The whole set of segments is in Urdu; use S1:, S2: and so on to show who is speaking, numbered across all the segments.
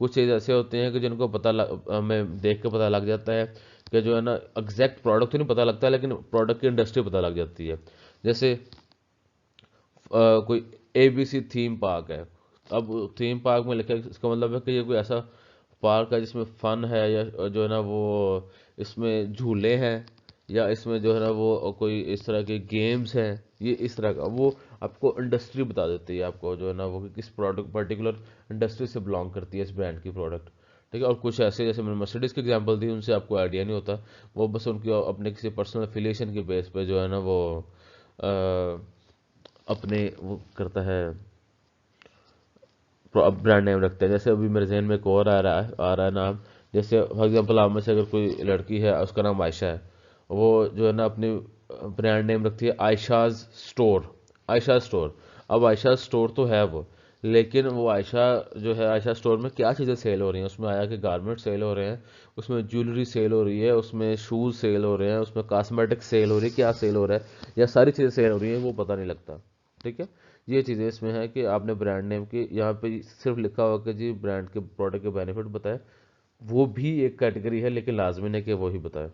S1: کچھ چیز ایسے ہوتے ہیں کہ جن کو ہمیں دیکھ کے پتہ لگ جاتا ہے کہ جو ہے نا ایگزیکٹ پروڈکٹ تو نہیں پتہ لگتا لیکن پروڈکٹ کی انڈسٹری پتہ لگ جاتی ہے. جیسے کوئی ABC تھیم پارک ہے. اب تھیم پارک میں لکھا ہے اس کا مطلب ہے کہ یہ کوئی ایسا پارک ہے جس میں فن ہے یا جو ہے نا وہ اس میں جھولے ہیں یا اس میں جو ہے نا وہ کوئی اس طرح کے گیمز ہیں. یہ اس طرح کا وہ آپ کو انڈسٹری بتا دیتی ہے آپ کو جو ہے نا وہ کس پروڈکٹ پرٹیکولر انڈسٹری سے بلانگ کرتی ہے اس برانڈ کی پروڈکٹ. ٹھیک ہے. اور کچھ ایسے جیسے میں نے مرسیڈیز کی ایگزامپل دی ان سے آپ کو آئیڈیا نہیں ہوتا, وہ بس ان کی اپنے کسی پرسنل افیلیشن کی بیس پہ جو ہے نا وہ اپنے وہ کرتا ہے برانڈ نیم رکھتے ہیں. جیسے ابھی میرے ذہن میں ایک اور آ رہا ہے نام, جیسے فار ایگزامپل آپ میں سے اگر کوئی لڑکی ہے اس کا نام عائشہ ہے, وہ جو ہے نا اپنی برانڈ نیم رکھتی ہے عائشاز اسٹور. عائشہ اسٹور. اب عائشہ اسٹور تو ہے وہ, لیکن وہ عائشہ جو ہے عائشہ اسٹور میں کیا چیزیں سیل ہو رہی ہیں, اس میں آیا کہ گارمنٹ سیل ہو رہے ہیں, اس میں جیولری سیل ہو رہی ہے, اس میں شوز سیل ہو رہے ہیں, اس میں کاسمیٹک سیل ہو رہی ہے, کیا سیل ہو رہا ہے یا ساری چیزیں سیل ہو رہی ہیں وہ پتہ نہیں لگتا. ٹھیک ہے. یہ چیزیں اس میں ہے کہ آپ نے برانڈ نیم کی یہاں پہ صرف لکھا ہوا کہ جی برانڈ کے پروڈکٹ کے بینیفٹ بتائے, وہ بھی ایک کیٹیگری ہے لیکن لازمی نہیں کہ وہی بتائے.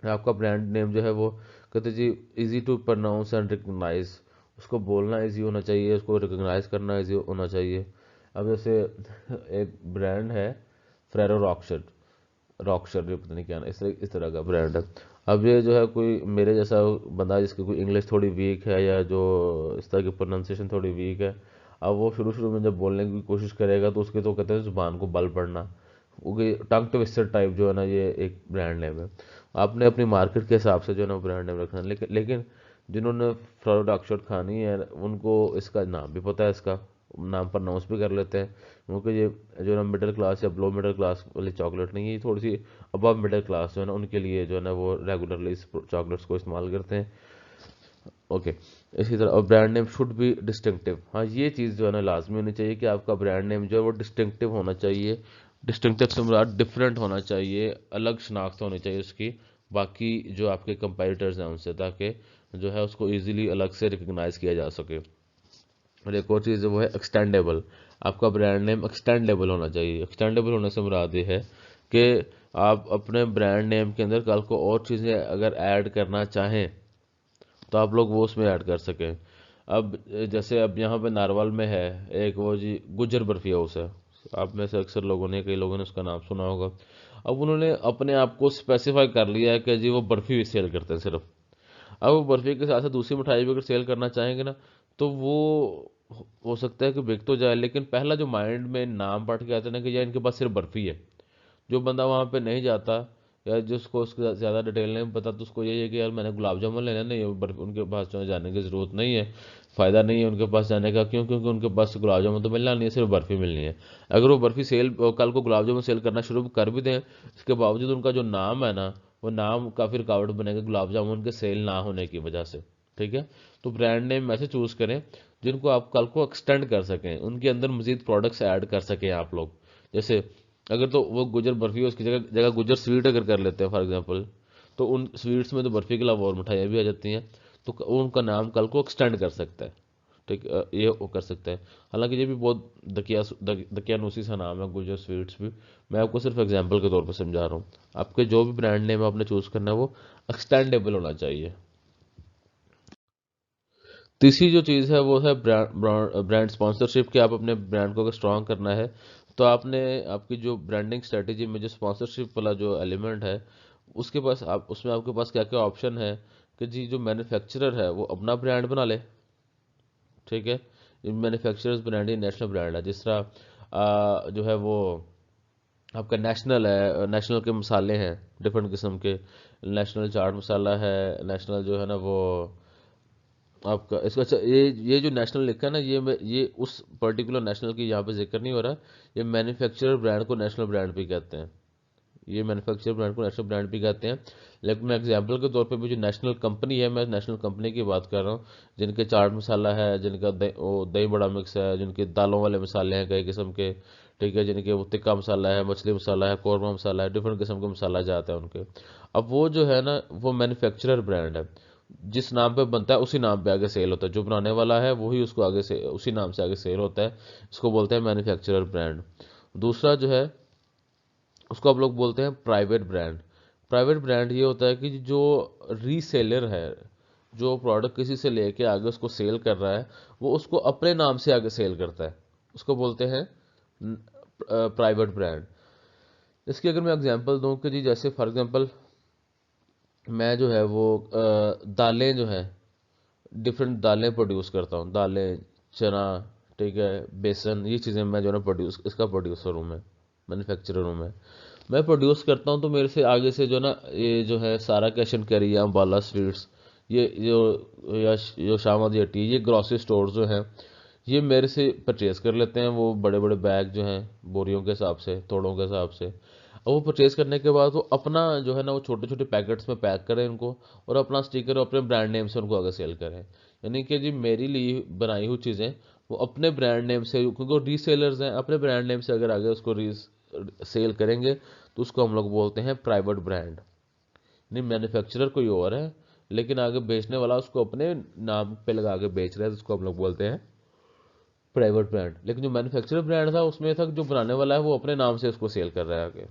S1: آپ کا برانڈ نیم جو ہے وہ کہتے جی easy to pronounce and recognise, اس کو بولنا ایزی ہونا چاہیے, اس کو ریکگنائز کرنا ایزی ہونا چاہیے. اب جیسے ایک برانڈ ہے فریرو راکشر جو پتہ نہیں کیا نا اس طرح کا برانڈ ہے. اب یہ جو ہے کوئی میرے جیسا بندہ جس کی کوئی انگلش تھوڑی ویک ہے یا جو اس طرح کی پروننسیشن تھوڑی ویک ہے, اب وہ شروع میں جب بولنے کی کوشش کرے گا تو اس کے تو کہتے ہیں زبان کو بل پڑنا, ٹنگ ٹوسٹر ٹائپ جو ہے نا یہ ایک برانڈ نیم ہے. آپ نے اپنی مارکیٹ کے حساب سے جو ہے نا برانڈ نیم رکھنا, لیکن جنہوں نے فریرو راکشر کھانی ہے ان کو اس کا نام بھی پتہ ہے, اس کا نام پرناؤنس بھی کر لیتے ہیں, کیونکہ یہ جو ہے نا مڈل کلاس یا لو مڈل کلاس والی چاکلیٹ نہیں ہے, یہ تھوڑی سی ابو مڈل کلاس جو ہے نا ان کے لیے جو ہے نا وہ ریگولرلی اس چاکلیٹس کو استعمال کرتے ہیں. اوکے. اسی طرح brand name should be distinctive. ہاں یہ چیز جو ہے نا لازمی ہونی چاہیے کہ آپ کا برانڈ نیم جو ہے وہ ڈسٹنکٹیو ہونا چاہیے. ڈسٹنکٹیو سے مراد ڈفرینٹ ہونا چاہیے, الگ شناخت ہونی چاہیے اس کی باقی جو آپ کے کمپیٹیٹرز ہیں ان سے, تاکہ جو ہے اس کو ایزیلی الگ سے ریکگنائز کیا جا سکے. اور ایک اور چیز ہے وہ ہے ایکسٹینڈیبل. آپ کا برانڈ نیم ایکسٹینڈیبل ہونا چاہیے. ایکسٹینڈیبل ہونے سے مراد یہ ہے کہ آپ اپنے برانڈ نیم کے اندر کل کو اور چیزیں اگر ایڈ کرنا چاہیں تو آپ لوگ وہ اس میں ایڈ کر سکیں. اب جیسے اب یہاں پہ ناروال میں ہے ایک وہ جی گجر برفی ہاؤس ہے, آپ میں سے اکثر لوگوں نے کئی لوگوں نے اس کا نام سنا ہوگا. اب انہوں نے اپنے آپ کو اسپیسیفائی کر لیا ہے کہ جی وہ برفی بھی سیل کرتے ہیں صرف. اب وہ برفی کے ساتھ ساتھ دوسری مٹھائی بھی اگر سیل کرنا چاہیں گے نا تو وہ ہو سکتا ہے کہ بک تو جائے, لیکن پہلا جو مائنڈ میں نام پڑھ کے آتا ہے نا کہ یار ان کے پاس صرف برفی ہے, جو بندہ وہاں پہ نہیں جاتا یا جس کو اس کا زیادہ ڈیٹیل نہیں پتا تو اس کو یہی ہے کہ یار میں نے گلاب جامن لینا نہیں, ان کے پاس جانے کی ضرورت نہیں ہے, فائدہ نہیں ہے ان کے پاس جانے کا. کیوں؟ کیونکہ ان کے پاس گلاب جامن تو ملنا نہیں ہے, صرف برفی ملنی ہے. اگر وہ برفی سیل کل کو گلاب جامن سیل کرنا شروع کر بھی دیں, اس کے باوجود ان کا جو نام ہے نا وہ نام کافی رکاوٹ بنے گا گلاب جامن کے سیل نہ ہونے کی وجہ سے. ٹھیک ہے. تو برانڈ نیم ایسے چوز کریں جن کو آپ کل کو ایکسٹینڈ کر سکیں, ان کے اندر مزید پروڈکٹس ایڈ کر سکیں آپ لوگ. جیسے اگر تو وہ گجر برفی ہے اس کی جگہ گجر سویٹ اگر کر لیتے ہیں فار ایگزامپل, تو ان سویٹس میں تو برفی کے علاوہ اور مٹھائیاں بھی آ جاتی ہیں, تو ان کا نام کل کو ایکسٹینڈ کر سکتا ہے. ٹھیک, یہ وہ کر سکتا ہے. حالانکہ یہ بھی بہت دقیانوسی سا نام ہے گجر سویٹس بھی, میں آپ کو صرف ایگزامپل کے طور پہ سمجھا رہا ہوں. آپ کے جو بھی برانڈ نیم آپ نے چوز کرنا ہے وہ ایکسٹینڈیبل ہونا چاہیے. تیسری جو چیز ہے وہ ہے برانڈ اسپانسرشپ, کہ آپ اپنے برانڈ کو اگر اسٹرانگ کرنا ہے تو آپ نے آپ کی جو برانڈنگ اسٹریٹجی میں جو اسپانسرشپ والا جو ایلیمنٹ ہے اس کے پاس اس میں آپ کے پاس کیا کیا آپشن ہے کہ جی جو مینوفیکچرر ہے وہ اپنا برانڈ بنا لے. ٹھیک ہے. مینوفیکچررز برانڈ ہی نیشنل برانڈ ہے. جس طرح جو ہے وہ آپ کا نیشنل ہے, نیشنل کے مسالے ہیں ڈفرینٹ قسم کے, نیشنل چاٹ مسالہ ہے, نیشنل جو ہے نا وہ آپ کا اس کا اچھا یہ جو نیشنل لکھا ہے نا یہ اس پرٹیکولر نیشنل کی یہاں پہ ذکر نہیں ہو رہا, یہ مینوفیکچرر برانڈ کو نیشنل برانڈ بھی کہتے ہیں. یہ مینوفیکچرر برانڈ کو نیشنل برانڈ بھی کہتے ہیں. لیکن میں ایگزامپل کے طور پہ بھی جو نیشنل کمپنی ہے, میں نیشنل کمپنی کی بات کر رہا ہوں, جن کے چاٹ مسالہ ہے, جن کا دہی بڑا مکس ہے, جن کے دالوں والے مسالے ہیں کئی قسم کے. ٹھیک ہے. جن کے وہ تکا مسالہ ہے, مچھلی مسالہ ہے, قورمہ مسالہ ہے, ڈفرینٹ قسم کے مسالہ جاتے ہیں ان کے. اب وہ جو ہے نا وہ مینوفیکچرر برانڈ ہے, جس نام پہ بنتا ہے اسی نام پہ آگے سیل ہوتا ہے, جو بنانے والا ہے وہی اس کو آگے سے اسی نام سے آگے سیل ہوتا ہے, اس کو بولتے ہیں مینوفیکچرر برانڈ. دوسرا جو ہے اس کو آپ لوگ بولتے ہیں پرائیویٹ برانڈ. پرائیویٹ برانڈ یہ ہوتا ہے کہ جو ری سیلر ہے، جو پروڈکٹ کسی سے لے کے آگے اس کو سیل کر رہا ہے، وہ اس کو اپنے نام سے آگے سیل کرتا ہے، اس کو بولتے ہیں پرائیویٹ برانڈ. اس کی اگر میں اگزامپل دوں کہ جی جیسے فار ایگزامپل میں جو ہے وہ دالیں جو ہیں، ڈفرینٹ دالیں پروڈیوس کرتا ہوں، دالیں، چنا، ٹھیک ہے، بیسن، یہ چیزیں میں جو ہے نا اس کا پروڈیوسر ہوں، میں مینوفیکچرر ہوں. میں پروڈیوس کرتا ہوں، تو میرے سے آگے سے جو نا یہ جو ہے سارا کیش اینڈ کیری یا امبالا سویٹس، یہ جو شامد یٹی، یہ گروسری سٹورز جو ہیں، یہ میرے سے پرچیز کر لیتے ہیں. وہ بڑے بڑے بیگ جو ہیں بوریوں کے حساب سے، توڑوں کے حساب سے، اور وہ پرچیز کرنے کے بعد وہ اپنا جو ہے نا وہ چھوٹے چھوٹے پیکٹس میں پیک کریں ان کو، اور اپنا اسٹیکر اپنے برانڈ نیم سے ان کو آگے سیل کریں. یعنی کہ جی میری لی بنائی ہوئی چیزیں وہ اپنے برانڈ نیم سے، کیونکہ وہ ری سیلرز ہیں، اپنے برانڈ نیم سے اگر آگے اس کو سیل کریں گے تو اس کو ہم لوگ بولتے ہیں پرائیویٹ برانڈ. نہیں، مینوفیکچرر کوئی اور ہے لیکن آگے بیچنے والا اس کو اپنے نام پہ لگا کے بیچ رہا ہے، تو اس کو ہم لوگ بولتے ہیں پرائیویٹ برانڈ. لیکن جو مینوفیکچرر برانڈ تھا اس میں تھا جو بنانے والا ہے وہ اپنے نام سے اس کو سیل کر رہا ہے آگے.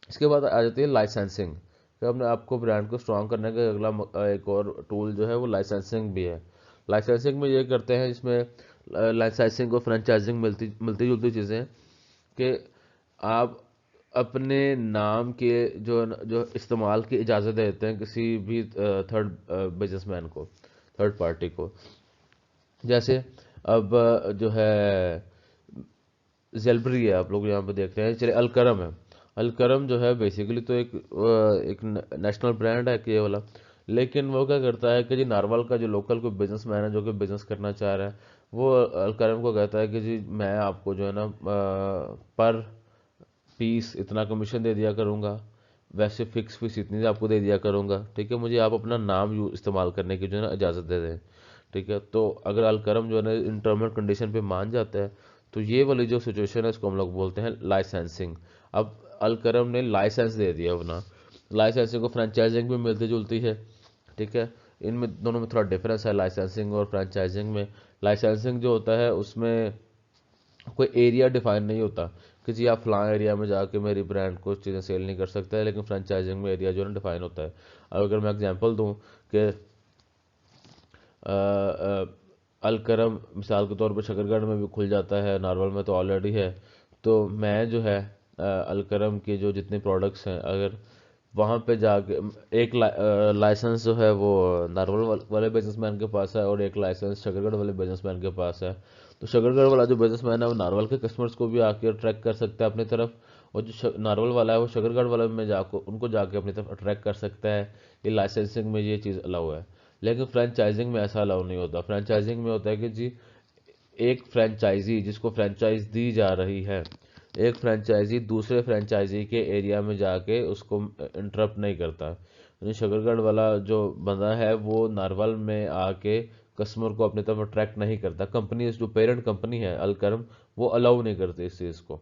S1: اس کے بعد آ جاتی ہے لائسنسنگ. پھر ہم نے آپ کو برانڈ کو اسٹرانگ کرنے کا اگلا ایک اور ٹول جو ہے وہ لائسنسنگ بھی ہے. لائسنسنگ میں یہ کرتے ہیں، اس میں لائسنسنگ اور فرینچائزنگ ملتی جلتی چیزیں ہیں کہ آپ اپنے نام کے جو استعمال کی اجازت دیتے ہیں کسی بھی تھرڈ بزنس مین کو، تھرڈ پارٹی کو. جیسے اب جو ہے زیلبری ہے، آپ لوگ یہاں پہ دیکھتے ہیں، چلے الکرم ہے. الکرم جو ہے بیسیکلی تو ایک نیشنل برانڈ ہے کہ یہ والا، لیکن وہ کیا کرتا ہے کہ جی نارول کا جو لوکل کوئی بزنس مین ہے جو کہ بزنس کرنا چاہ رہا ہے، وہ الکرم کو کہتا ہے کہ جی میں آپ کو جو ہے نا پر پیس اتنا کمیشن دے دیا کروں گا، ویسے فکس فیس اتنی آپ کو دے دیا کروں گا، ٹھیک ہے، مجھے آپ اپنا نام استعمال کرنے کی جو ہے نا اجازت دے دیں. ٹھیک ہے، تو اگر الکرم جو ہے نا ان ٹرم اینڈ کنڈیشن پہ مان جاتا ہے تو یہ والی جو سچویشن ہے اس کو ہم لوگ بولتے ہیں لائسنسنگ. اب الکرم نے لائسنس دے دیا اپنا. لائسنسنگ کو فرینچائزنگ بھی ملتی جلتی ہے. ٹھیک ہے، ان میں دونوں میں تھوڑا ڈفرینس ہے لائسنسنگ اور فرینچائزنگ میں. لائسنسنگ جو ہوتا ہے اس میں کوئی ایریا ڈیفائن نہیں ہوتا کہ جی آپ فلاں ایریا میں جا کے میری برانڈ کو چیزیں سیل نہیں کر سکتے، لیکن فرینچائزنگ میں ایریا جو ہے نا ڈیفائن ہوتا ہے. اب اگر میں اگزامپل دوں کہ الکرم مثال کے طور پہ شکر گڑھ میں بھی کھل جاتا ہے، نارول میں تو آلریڈی ہے، تو میں جو ہے الکرم کے جو جتنے پروڈکٹس ہیں اگر وہاں پہ جا کے ایک لائسنس جو ہے وہ نارول والے بزنس مین کے پاس ہے اور ایک لائسنس شکر گڑھ والے بزنس مین کے پاس ہے، تو شکر گڑھ والا جو بزنس مین ہے وہ نارول کے کسٹمرز کو بھی آ کے اٹریکٹ کر سکتا ہے اپنی طرف، اور جو نارول والا ہے وہ شکر گڑھ والا میں ان کو جا کے اپنی طرف اٹریکٹ کر سکتا ہے. یہ لائسنسنگ میں یہ چیز الاؤ ہے. لیکن فرینچائزنگ میں ایسا الاؤ نہیں ہوتا. فرینچائزنگ میں ہوتا ہے کہ جی ایک فرینچائزی جس کو فرینچائز دی جا رہی ہے، ایک فرینچائزی دوسرے فرینچائزی کے ایریا میں جا کے اس کو انٹرپٹ نہیں کرتا. یعنی شکر گڑھ والا جو بندہ ہے وہ نارول میں آ کے کسٹمر کو اپنی طرف اٹریکٹ نہیں کرتا. کمپنی جو پیرنٹ کمپنی ہے الکرم وہ الاؤ نہیں کرتی اس چیز کو،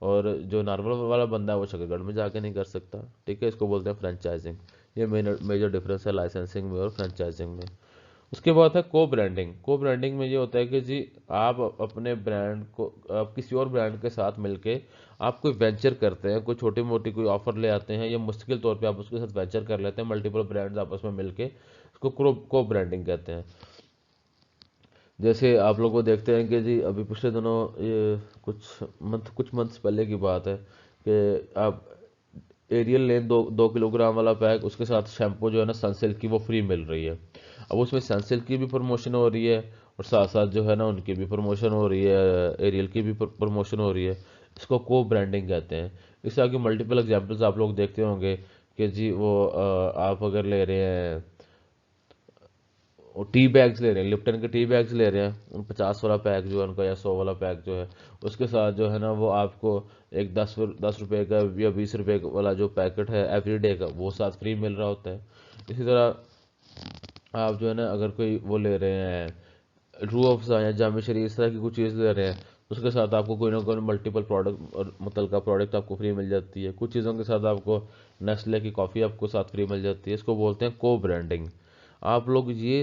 S1: اور جو نارول والا بندہ ہے وہ شکر گڑھ میں جا کے نہیں کر سکتا. ٹھیک ہے، اس کو بولتے ہیں فرینچائزنگ. یہ میجر ڈفرینس ہے لائسنسنگ میں اور فرینچائزنگ میں. اس کے بعد ہے کو برانڈنگ. کو برانڈنگ میں یہ ہوتا ہے کہ جی آپ اپنے برانڈ کو آپ کسی اور برانڈ کے ساتھ مل کے آپ کوئی وینچر کرتے ہیں، کوئی چھوٹی موٹی کوئی آفر لے آتے ہیں، یا مستقل طور پہ آپ اس کے ساتھ وینچر کر لیتے ہیں، ملٹیپل برانڈز آپس میں مل کے، اس کو کو برانڈنگ کہتے ہیں. جیسے آپ لوگ کو دیکھتے ہیں کہ جی ابھی پچھلے دنوں یہ کچھ منتھس پہلے کی بات ہے کہ آپ ایریل لیں 2 کلو گرام والا پیک، اس کے ساتھ شیمپو جو ہے نا سنسلک کی وہ فری مل رہی ہے. اب اس میں سنسلک کی بھی پروموشن ہو رہی ہے اور ساتھ ساتھ جو ہے نا ان کی بھی پروموشن ہو رہی ہے، ایریل کی بھی پروموشن ہو رہی ہے. اس کو کو برانڈنگ کہتے ہیں. اس طرح کی ملٹیپل ایگزامپلس آپ لوگ دیکھتے ہوں گے کہ جی وہ آپ اگر لے رہے ہیں ٹی بیگز لے رہے ہیں، لپٹن کے ٹی بیگز لے رہے ہیں، 50 والا پیک جو ہے ان کا یا 100 والا پیک جو ہے، اس کے ساتھ جو ہے نا وہ آپ کو ایک 10 روپے کا یا 20 روپے والا جو پیکٹ ہے ایوری ڈے کا وہ ساتھ فری مل رہا ہوتا ہے. اسی طرح آپ جو ہے نا اگر کوئی وہ لے رہے ہیں روح افزا یا جامع شریف اس طرح کی کوئی چیز لے رہے ہیں، اس کے ساتھ آپ کو کوئی نہ کوئی ملٹیپل پروڈکٹ اور متعلقہ پروڈکٹ آپ کو فری مل جاتی ہے. کچھ چیزوں کے ساتھ آپ کو نیسلے کی کافی آپ کو ساتھ فری مل جاتی ہے. اس کو بولتے ہیں کو برانڈنگ. آپ لوگ یہ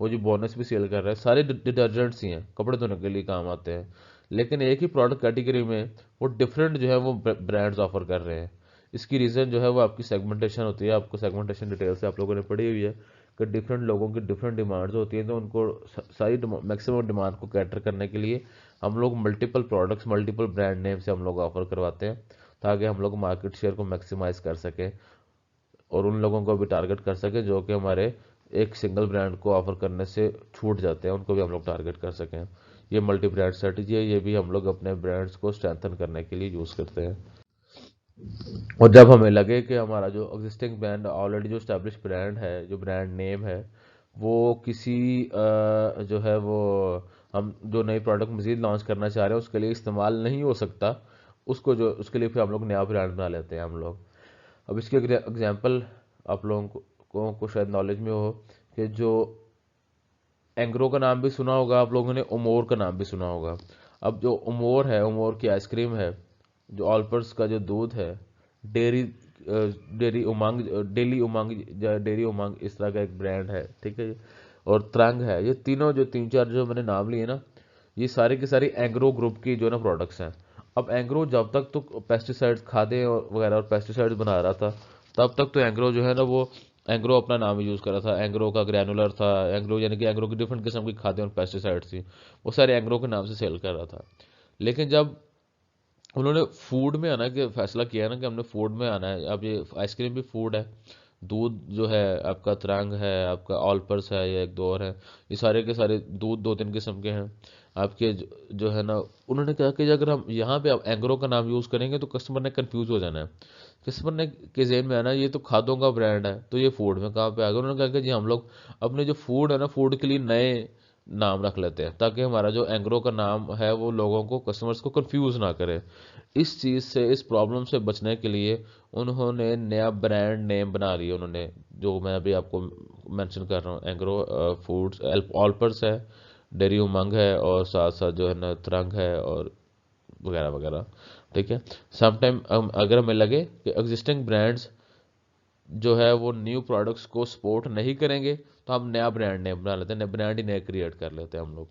S1: وہ جو بونس بھی سیل کر رہا ہے، سارے ڈٹرجنٹس ہی ہیں، کپڑے دھونے کے لیے کام آتے ہیں، لیکن ایک ہی پروڈکٹ کیٹیگری میں وہ ڈفرینٹ جو ہے وہ برانڈز آفر کر رہے ہیں۔ اس کی ریزن جو ہے وہ آپ کی سیگمنٹیشن ہوتی ہے، آپ کو سیگمنٹیشن ڈیٹیل سے آپ لوگوں نے پڑھی ہوئی ہے کہ ڈفرینٹ لوگوں کی ڈفرینٹ ڈیمانڈز ہوتی ہیں، تو ان کو ساری میکسیمم ڈیمانڈ کو کیٹر کرنے کے لیے ہم لوگ multiple products multiple brand name سے ہم لوگ آفر کرواتے ہیں، تاکہ ہم لوگ مارکیٹ شیئر کو میکسیمائز کر سکیں اور ان لوگوں کو بھی ٹارگٹ کر سکیں جو کہ ہمارے ایک سنگل برانڈ کو آفر کرنے سے چھوٹ جاتے ہیں، ان کو بھی ہم لوگ ٹارگٹ کر سکیں۔ یہ ملٹی برانڈ اسٹریٹجی ہے، یہ بھی ہم لوگ اپنے برانڈس کو اسٹرینتھن کرنے کے لیے یوز کرتے ہیں۔ اور جب ہمیں لگے کہ ہمارا جو ایگزسٹنگ برانڈ آلریڈی جو اسٹیبلش برانڈ ہے، جو برانڈ نیم ہے، وہ کسی جو ہے وہ ہم جو نئی پروڈکٹ مزید لانچ کرنا چاہ رہے ہیں اس کے لیے استعمال نہیں ہو سکتا، اس کے لیے پھر ہم لوگ نیا برانڈ بنا لیتے ہیں ہم لوگ۔ اب اس کی اگزامپل آپ لوگوں کو شاید نالج میں ہو کہ جو اینگرو کا نام بھی سنا ہوگا آپ لوگوں نے، امور کا نام بھی سنا ہوگا۔ اب جو امور ہے، امور کی آئس کریم ہے، جو آلپرس کا جو دودھ ہے، ڈیری ڈیری امنگ ڈیلی امنگ ڈیری امنگ اس طرح کا ایک برانڈ ہے، ٹھیک ہے، اور ترنگ ہے، یہ تینوں جو تین چار جو میں نے نام لیے نا، یہ سارے کے ساری اینگرو گروپ کی جو نا پروڈکٹس ہیں۔ اب اینگرو جب تک تو پیسٹیسائڈ کھادیں اور وغیرہ اور پیسٹیسائڈ بنا رہا تھا، تب تک تو اینگرو جو ہے نا وہ اینگرو اپنا نام یوز کر رہا تھا، اینگرو کا گرینولر تھا، اینگرو یعنی کہ اینگرو کی ڈفرنٹ قسم کی کھادیں اور پیسٹیسائڈ تھی، وہ سارے اینگرو کے نام سے سیل کر رہا تھا۔ لیکن جب انہوں نے فوڈ میں آنا کہ فیصلہ کیا نا کہ ہم نے فوڈ میں آنا ہے، اب یہ آئس کریم بھی فوڈ ہے، دودھ جو ہے آپ کا ترنگ ہے، آپ کا آلپرس ہے، یا ایک دو اور ہے، یہ سارے کے سارے دودھ دو تین قسم کے ہیں آپ کے جو ہے نا۔ انہوں نے کہا کہ اگر ہم یہاں پہ اینگرو کا نام یوز کریں گے تو کسٹمر نے کنفیوز ہو جانا ہے، کسٹمر نے کے ذہن میں آنا یہ تو کھادوں کا برانڈ ہے، تو یہ فوڈ میں کہاں پہ آ گیا۔ انہوں نے کہا کہ جی ہم لوگ اپنے جو فوڈ ہے نا، فوڈ کے لیے نئے نام رکھ لیتے ہیں تاکہ ہمارا جو اینگرو کا نام ہے وہ لوگوں کو کسٹمرز کو کنفیوز نہ کرے۔ اس چیز سے، اس پرابلم سے بچنے کے لیے انہوں نے نیا برانڈ نیم بنا لیا، انہوں نے جو میں ابھی آپ کو مینشن کر رہا ہوں، اینگرو فوڈز، آلپرس ہے، ڈیری امنگ ہے، اور ساتھ ساتھ جو ہے نا ترنگ ہے اور وغیرہ وغیرہ، ٹھیک ہے۔ سم ٹائم اگر ہمیں لگے کہ ایگزسٹنگ برانڈز جو ہے وہ نیو پروڈکٹس کو سپورٹ نہیں کریں گے تو ہم نیا برانڈ نیم بنا لیتے ہیں، نیا برانڈ ہی نیا کریٹ کر لیتے ہیں ہم لوگ۔